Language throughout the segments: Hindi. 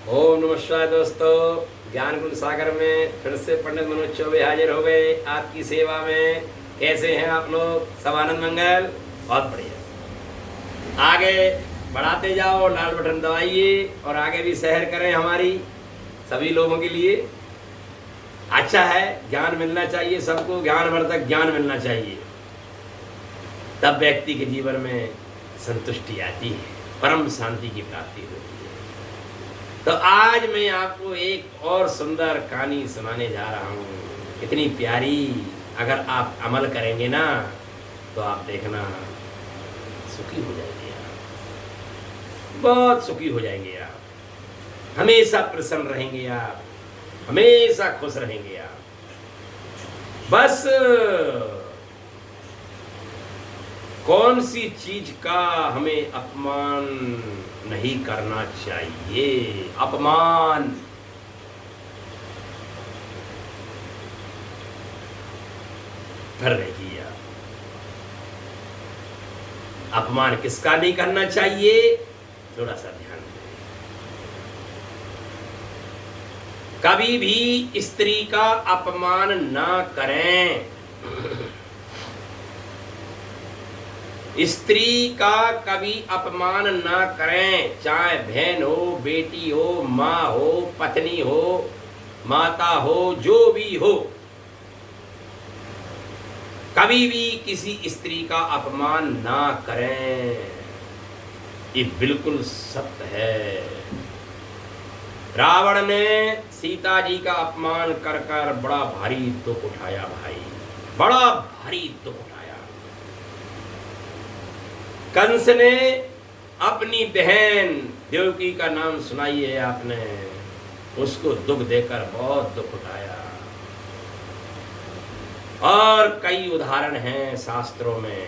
ओम नमः शिवाय दोस्तों। ज्ञान गुण सागर में फिर से पंडित मनोज चौबे हाजिर हो गए आपकी सेवा में। कैसे हैं आप लोग? सब आनंद मंगल? बहुत बढ़िया। आगे बढ़ाते जाओ, लाल बटन दबाइए और आगे भी सैर करें हमारी सभी लोगों के लिए। अच्छा है, ज्ञान मिलना चाहिए सबको, ज्ञानवर्धक ज्ञान मिलना चाहिए, तब व्यक्ति के जीवन में संतुष्टि आती है, परम शांति की प्राप्ति होती है। तो आज मैं आपको एक और सुंदर कहानी सुनाने जा रहा हूँ, कितनी प्यारी। अगर आप अमल करेंगे ना तो आप देखना सुखी हो जाएंगे आप, बहुत सुखी हो जाएंगे आप, हमेशा प्रसन्न रहेंगे आप, हमेशा खुश रहेंगे आप। बस कौन सी चीज का हमें अपमान नहीं करना चाहिए? अपमान कर रही है। अपमान किसका नहीं करना चाहिए? थोड़ा सा ध्यान दें। कभी भी स्त्री का अपमान ना करें। स्त्री का कभी अपमान ना करें, चाहे बहन हो, बेटी हो, माँ हो, पत्नी हो, माता हो, जो भी हो। कभी भी किसी स्त्री का अपमान ना करें, ये बिल्कुल सत्य है। रावण ने सीता जी का अपमान कर कर बड़ा भारी दुख उठाया भाई, बड़ा भारी दुख उठाया। कंस ने अपनी बहन देवकी का नाम सुनाई है आपने, उसको दुख देकर बहुत दुख उठाया। और कई उदाहरण हैं शास्त्रों में।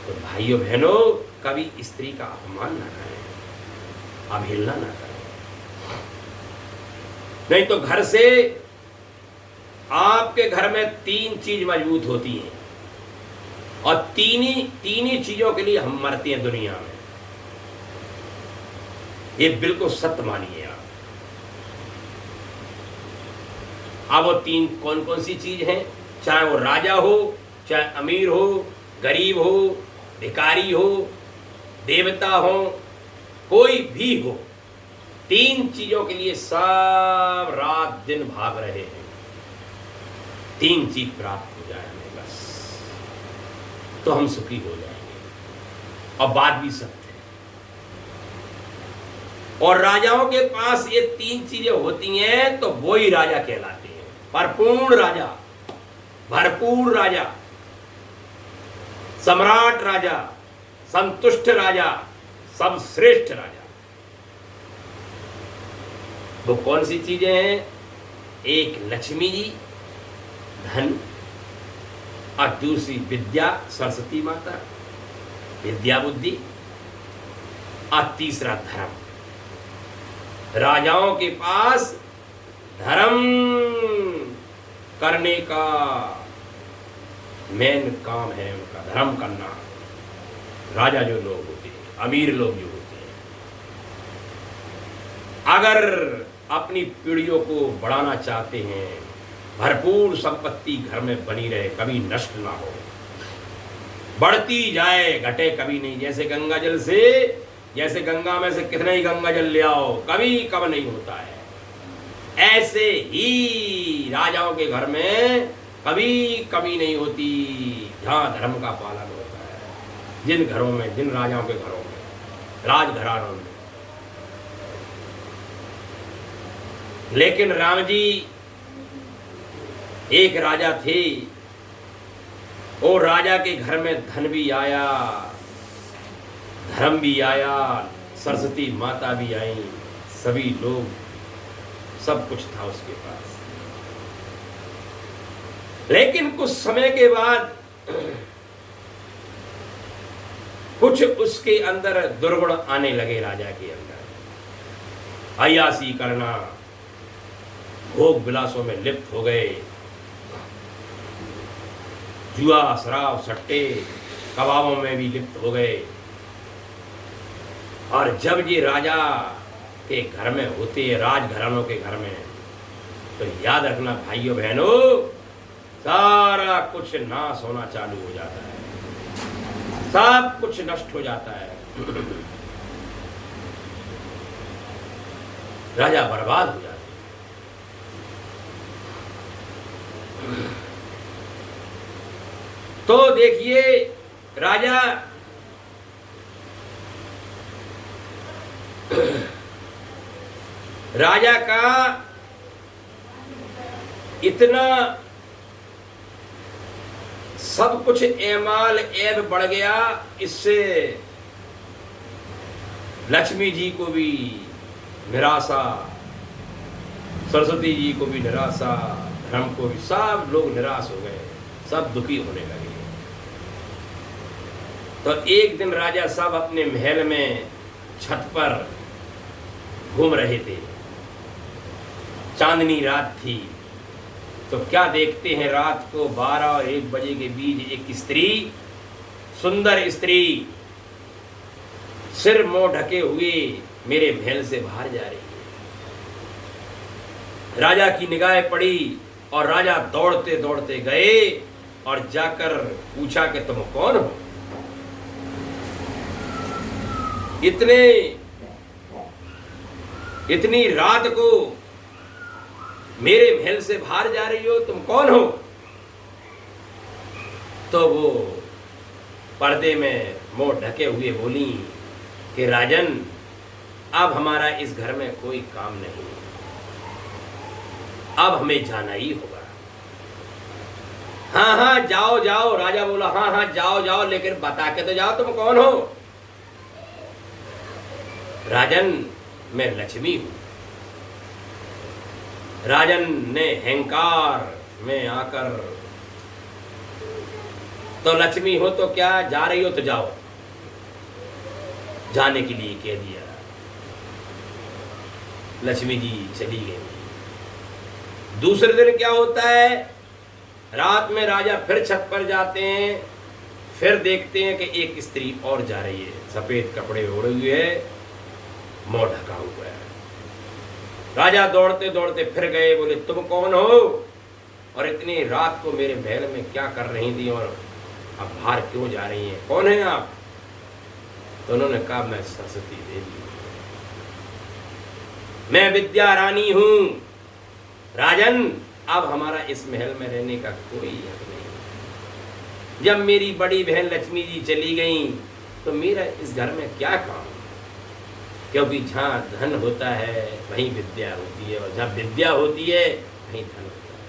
तो भाइयों बहनों, कभी स्त्री का अपमान ना करें, अवहेलना ना करें। नहीं तो घर से, आपके घर में तीन चीज मजबूत होती हैं और तीन चीजों के लिए हम मरते हैं दुनिया में। ये बिल्कुल सत्य मानिए आप। अब वो तीन कौन कौन सी चीज हैं? चाहे वो राजा हो, चाहे अमीर हो, गरीब हो, भिखारी हो, देवता हो, कोई भी हो, तीन चीजों के लिए सब रात दिन भाग रहे हैं। तीन चीज प्राप्त हो जाए हमें बस, तो हम सुखी हो जाएंगे। और बात भी सत्य है। और राजाओं के पास ये तीन चीजें होती हैं तो वो ही राजा कहलाते हैं। परिपूर्ण राजा, भरपूर राजा, सम्राट राजा, संतुष्ट राजा, सब श्रेष्ठ राजा। वो कौन सी चीजें हैं? एक लक्ष्मी जी, धन, और दूसरी विद्या, सरस्वती माता, विद्या बुद्धि, और तीसरा धर्म। राजाओं के पास धर्म करने का मेन काम है, उनका धर्म करना। राजा जो लोग होते हैं, अमीर लोग जो होते हैं, अगर अपनी पीढ़ियों को बढ़ाना चाहते हैं, भरपूर संपत्ति घर में बनी रहे, कभी नष्ट ना हो, बढ़ती जाए, घटे कभी नहीं। जैसे गंगा जल से, जैसे गंगा में से कितने ही गंगा जल ले आओ, कभी कम नहीं होता है। ऐसे ही राजाओं के घर में कभी कमी नहीं होती, जहां धर्म का पालन होता है। जिन घरों में, जिन राजाओं के घरों में, राजघरानों में। लेकिन राम जी एक राजा थे, और राजा के घर में धन भी आया, धर्म भी आया, सरस्वती माता भी आई, सभी लोग, सब कुछ था उसके पास। लेकिन कुछ समय के बाद कुछ उसके अंदर दुर्गुण आने लगे। राजा के अंदर अय्यासी करना, भोग विलासों में लिप्त हो गए, जुआ, शराब, सट्टे, कबाबों में भी लिप्त हो गए, और जब ये राजा के घर में होते हैं, राजघरानों के घर में, तो याद रखना भाइयों बहनों, सारा कुछ नाश होना चालू हो जाता है, सब कुछ नष्ट हो जाता है। राजा बर्बाद हो जाते हैं। तो देखिए राजा राजा का इतना सब कुछ एमाल ऐब बढ़ गया, इससे लक्ष्मी जी को भी निराशा, सरस्वती जी को भी निराशा, धर्म को भी, सब लोग निराश हो गए, सब दुखी होने लगे। तो एक दिन राजा सब अपने महल में छत पर घूम रहे थे, चांदनी रात थी। तो क्या देखते हैं, रात को 12 और 1 बजे के बीच एक स्त्री, सुंदर स्त्री, सिर मुंह ढके हुए मेरे महल से बाहर जा रही है। राजा की निगाहें पड़ी और राजा दौड़ते दौड़ते गए और जाकर पूछा कि तुम कौन हो? इतनी रात को मेरे महल से बाहर जा रही हो, तुम कौन हो? तो वो पर्दे में मुंह ढके हुए बोली कि राजन, अब हमारा इस घर में कोई काम नहीं, अब हमें जाना ही होगा। हाँ हाँ जाओ जाओ, राजा बोला, हाँ हाँ जाओ जाओ, लेकिन बता के तो जाओ तुम कौन हो? राजन, मैं लक्ष्मी हूं। राजन ने अहंकार में आकर, तो लक्ष्मी हो तो क्या, जा रही हो तो जाओ, जाने के लिए कह दिया। लक्ष्मी जी चली गई। दूसरे दिन क्या होता है, रात में राजा फिर छत पर जाते हैं, फिर देखते हैं कि एक स्त्री और जा रही है, सफेद कपड़े ओढ़े हुए है, मुंह ढका हुआ है। राजा दौड़ते दौड़ते फिर गए, बोले तुम कौन हो और इतनी रात को मेरे महल में क्या कर रही थी और अब बाहर क्यों जा रही हैं, कौन है आप? तो उन्होंने कहा, मैं सरस्वती देवी हूं, मैं विद्या रानी हूं। राजन, अब हमारा इस महल में रहने का कोई हक नहीं। जब मेरी बड़ी बहन लक्ष्मी जी चली गई तो मेरा इस घर में क्या काम? क्योंकि जहाँ धन होता है वहीं विद्या होती है, और जहाँ विद्या होती है वहीं धन होता है।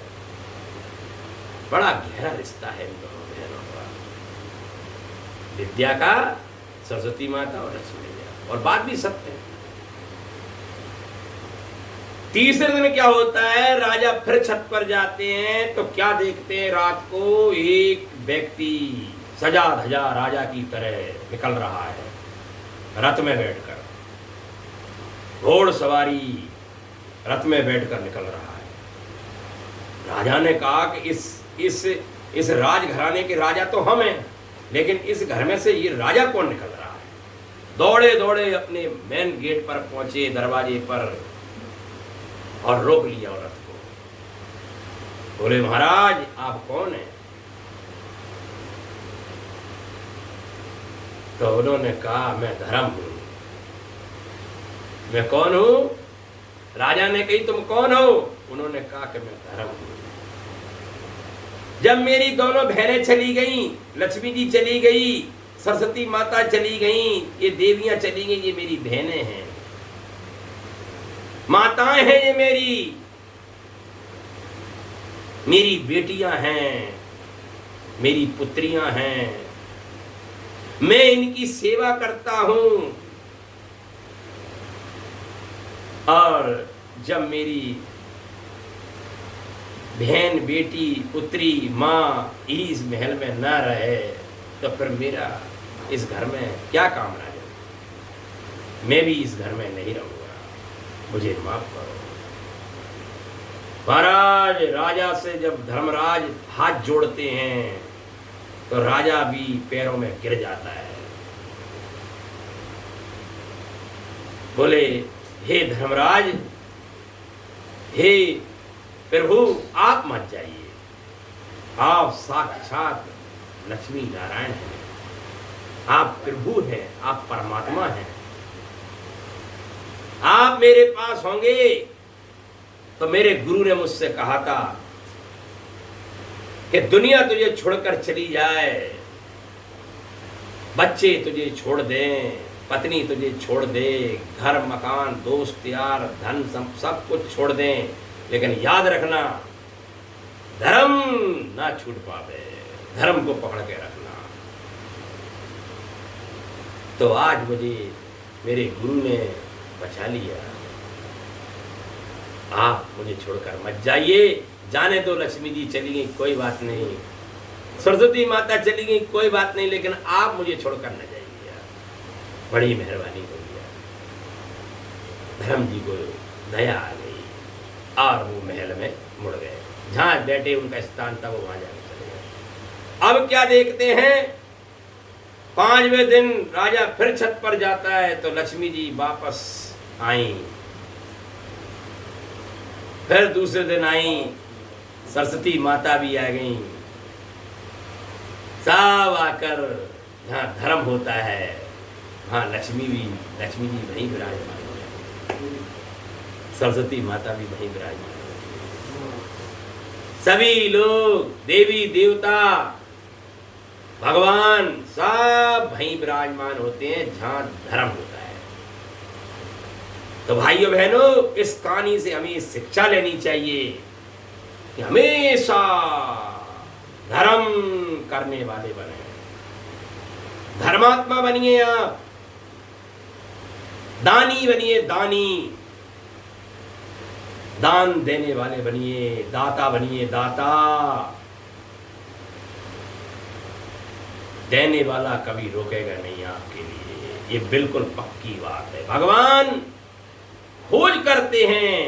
बड़ा गहरा रिश्ता है इन दोनों बहनों का, विद्या का, सरस्वती माता और लक्ष्मी माता, और बात भी सत्य है। तीसरे दिन क्या होता है, राजा फिर छत पर जाते हैं तो क्या देखते हैं, रात को एक व्यक्ति सजा धजा राजा की तरह निकल रहा है, रथ में बैठकर, घोड़ सवारी रथ में बैठकर निकल रहा है। राजा ने कहा कि इस राजघराने के राजा तो हम हैं, लेकिन इस घर में से ये राजा कौन निकल रहा है? दौड़े दौड़े अपने मेन गेट पर पहुंचे, दरवाजे पर, और रोक लिया रथ को। बोले, महाराज आप कौन हैं? तो उन्होंने कहा, मैं धर्म हूं। मैं कौन हूं? राजा ने कही, तुम कौन हो? उन्होंने कहा कि मैं धर्म हूं। जब मेरी दोनों बहनें चली गईं, लक्ष्मी जी चली गई, सरस्वती माता चली गईं, ये देवियां चली गईं, ये मेरी बहनें हैं, माताएं हैं, ये मेरी बेटियां हैं, मेरी पुत्रियां हैं, मैं इनकी सेवा करता हूं। और जब मेरी बहन, बेटी, पुत्री, माँ इस महल में न रहे तो फिर मेरा इस घर में क्या काम रहे? मैं भी इस घर में नहीं रहूंगा, मुझे माफ करो। महाराज, राजा से जब धर्मराज हाथ जोड़ते हैं तो राजा भी पैरों में गिर जाता है। बोले, हे धर्मराज, हे प्रभु, आप मत जाइए, आप साक्षात लक्ष्मी नारायण हैं, आप प्रभु हैं, आप परमात्मा हैं। आप मेरे पास होंगे तो मेरे गुरु ने मुझसे कहा था कि दुनिया तुझे छोड़कर चली जाए, बच्चे तुझे छोड़ दें, पत्नी तुझे छोड़ दे, घर मकान दोस्त यार धन सब कुछ छोड़ दें, लेकिन याद रखना धर्म ना छूट पावे, धर्म को पकड़ के रखना। तो आज मुझे मेरे गुरु ने बचा लिया। आप मुझे छोड़कर मत जाइए, जाने तो लक्ष्मी जी चली गई कोई बात नहीं, सरस्वती माता चली गई कोई बात नहीं, लेकिन आप मुझे छोड़कर न जाइए। बड़ी मेहरबानी हो गया, धर्म जी को दया आ गई और वो महल में मुड़ गए, जहां बैठे उनका स्थान था वो वहां जाके चले गए। अब क्या देखते हैं, 5वें दिन राजा फिर छत पर जाता है तो लक्ष्मी जी वापस आई। फिर दूसरे दिन आई, सरस्वती माता भी आ गई, सब आकर जहाँ धर्म होता है वहाँ लक्ष्मी जी वहीं विराजमान है, सरस्वती माता भी वहीं विराजमान है। सभी लोग देवी देवता भगवान सब वहीं विराजमान होते हैं जहाँ धर्म होता है। तो भाइयों बहनों, इस कहानी से हमें शिक्षा लेनी चाहिए कि हमेशा धर्म करने वाले बने, धर्मात्मा बनिए, आप दानी बनिए, दानी दान देने वाले बनिए, दाता बनिए, दाता देने वाला कभी रोकेगा नहीं आपके लिए, ये बिल्कुल पक्की बात है। भगवान खोज करते हैं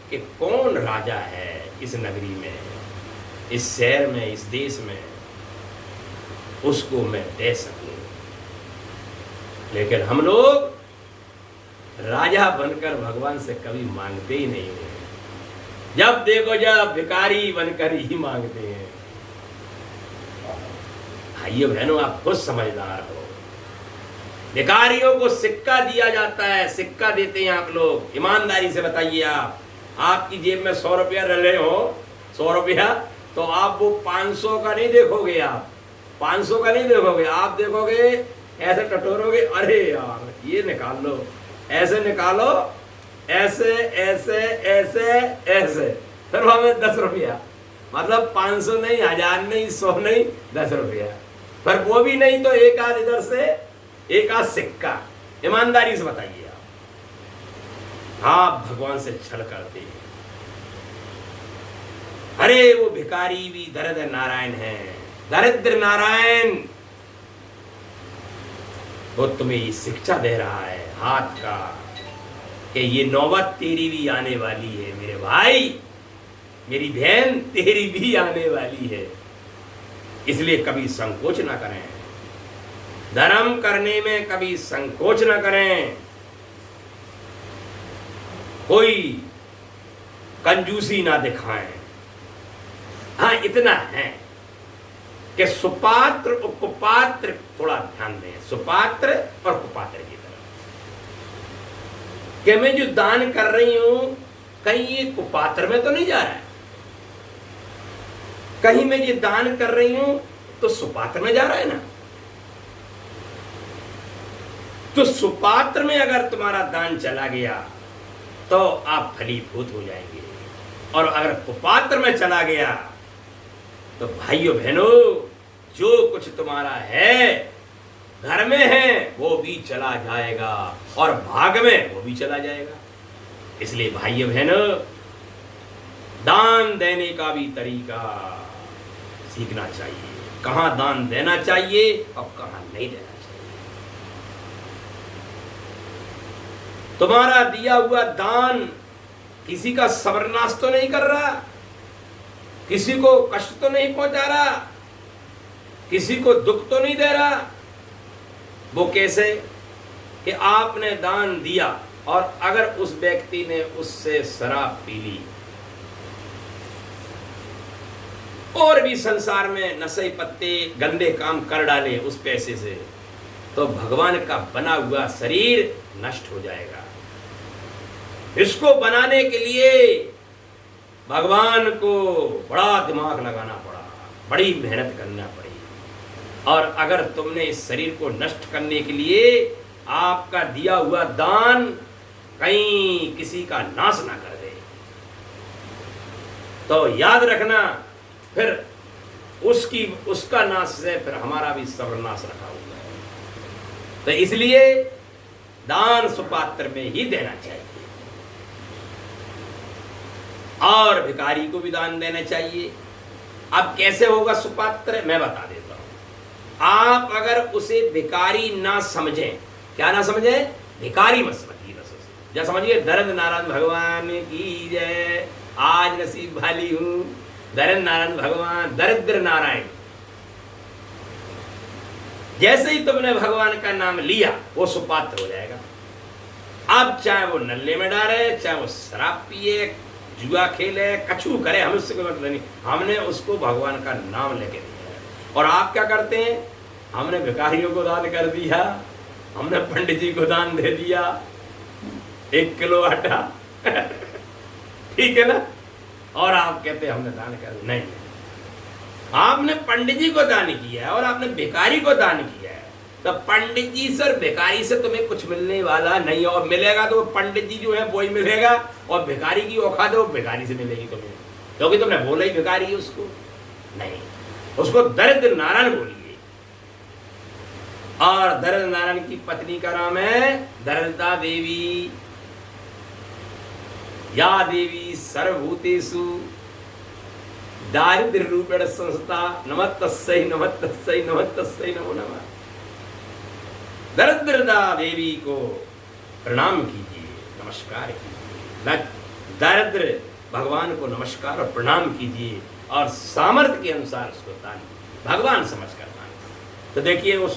कि कौन राजा है इस नगरी में, इस शहर में, इस देश में, उसको मैं दे सकूं। लेकिन हम लोग राजा बनकर भगवान से कभी मांगते ही नहीं हैं, जब देखो जब भिखारी बनकर ही मांगते हैं। भाइयों बहनों, आप खुद समझदार हो, भिखारियों को सिक्का दिया जाता है, सिक्का देते हैं आप लोग, ईमानदारी से बताइए। आप आपकी जेब में 100 रुपया रहे हो, 100 रुपया, तो आप वो 500 का नहीं देखोगे, आप 500 का नहीं देखोगे, आप देखोगे ऐसे टटोरोगे, अरे यार ये निकाल लो, ऐसे निकालो, ऐसे ऐसे ऐसे ऐसे, फिर हमें 10 रुपया, मतलब 500 नहीं, 1000 नहीं, 100 नहीं, 10 रुपया, पर वो भी नहीं तो एक आध इधर से, एक आध सिक्का। ईमानदारी से बताइए, आप भगवान से छल करते हैं। अरे वो भिखारी भी दरिद्र नारायण है, दरिद्र नारायण, वो तुम्हें ये शिक्षा दे रहा है हाथ का कि ये नौबत तेरी भी आने वाली है मेरे भाई, मेरी बहन, तेरी भी आने वाली है। इसलिए कभी संकोच ना करें, धर्म करने में कभी संकोच ना करें, कोई कंजूसी ना दिखाएं। हाँ, इतना है कि सुपात्र और कुपात्र थोड़ा ध्यान दें, सुपात्र और कुपात्र की तरफ, कि मैं जो दान कर रही हूं कहीं ये कुपात्र में तो नहीं जा रहा है, कहीं मैं ये दान कर रही हूं तो सुपात्र में जा रहा है ना। तो सुपात्र में अगर तुम्हारा दान चला गया तो आप फलीभूत हो जाएंगे, और अगर कुपात्र में चला गया तो भाइयों बहनों, जो कुछ तुम्हारा है, घर में है, वो भी चला जाएगा, और भाग में वो भी चला जाएगा। इसलिए भाइयों बहनों, दान देने का भी तरीका सीखना चाहिए, कहां दान देना चाहिए और कहां नहीं देना चाहिए। तुम्हारा दिया हुआ दान किसी का सर्वनाश तो नहीं कर रहा, किसी को कष्ट तो नहीं पहुंचा रहा, किसी को दुख तो नहीं दे रहा। वो कैसे कि आपने दान दिया, और अगर उस व्यक्ति ने उससे शराब पी ली और भी संसार में नशे पत्ते गंदे काम कर डाले उस पैसे से, तो भगवान का बना हुआ शरीर नष्ट हो जाएगा। इसको बनाने के लिए भगवान को बड़ा दिमाग लगाना पड़ा, बड़ी मेहनत करना पड़ी। और अगर तुमने इस शरीर को नष्ट करने के लिए आपका दिया हुआ दान कहीं किसी का नाश ना कर दे, तो याद रखना फिर उसका नाश से फिर हमारा भी सर्वनाश रखा हुआ है। तो इसलिए दान सुपात्र में ही देना चाहिए और भिखारी को भी दान देना चाहिए। अब कैसे होगा सुपात्र, मैं बता देता हूं। आप अगर उसे भिखारी ना समझें, क्या ना समझें, भिखारी मत समझिए, या समझिए दरद नारायण भगवान की जय, आज नसीब वाली हूं, दरद नारायण भगवान, दरिद्र नारायण। जैसे ही तुमने भगवान का नाम लिया वो सुपात्र हो जाएगा। अब चाहे वो नल्ले में डाले, चाहे वो शराब पिए, जुआ खेले, कछु करे, हमें उससे कोई मतलब नहीं। हमने उसको भगवान का नाम लेके दिया है। और आप क्या करते हैं, हमने भिखारियों को दान कर दिया, हमने पंडित जी को दान दे दिया 1 किलो आटा ठीक है ना, और आप कहते हैं हमने दान कर दिया। नहीं, आपने पंडित जी को दान किया है और आपने भिखारी को दान किया है। तो पंडित जी से और भिखारी से तुम्हें कुछ मिलने वाला नहीं है, और मिलेगा तो पंडित जी जो है वो ही मिलेगा, और भिखारी की औकात है वो भिखारी से मिलेगी तुम्हें, क्योंकि तुमने बोला ही भिखारी है उसको। नहीं, उसको दरिद्र नारायण बोलिए। और दरिद्र नारायण की पत्नी का नाम है दरिद्रा देवी। या देवी सर्वभूतेषु दारिद्र्य रूपेण संस्था, नमस्तस्यै नमस्तस्यै नमस्तस्यै नमो नमः। दरिद्रता देवी को प्रणाम कीजिए, नमस्कार कीजिए। दरिद्र भगवान को नमस्कार और प्रणाम कीजिए, और सामर्थ्य के अनुसार उसको दान भगवान समझ कर दान। तो देखिए वो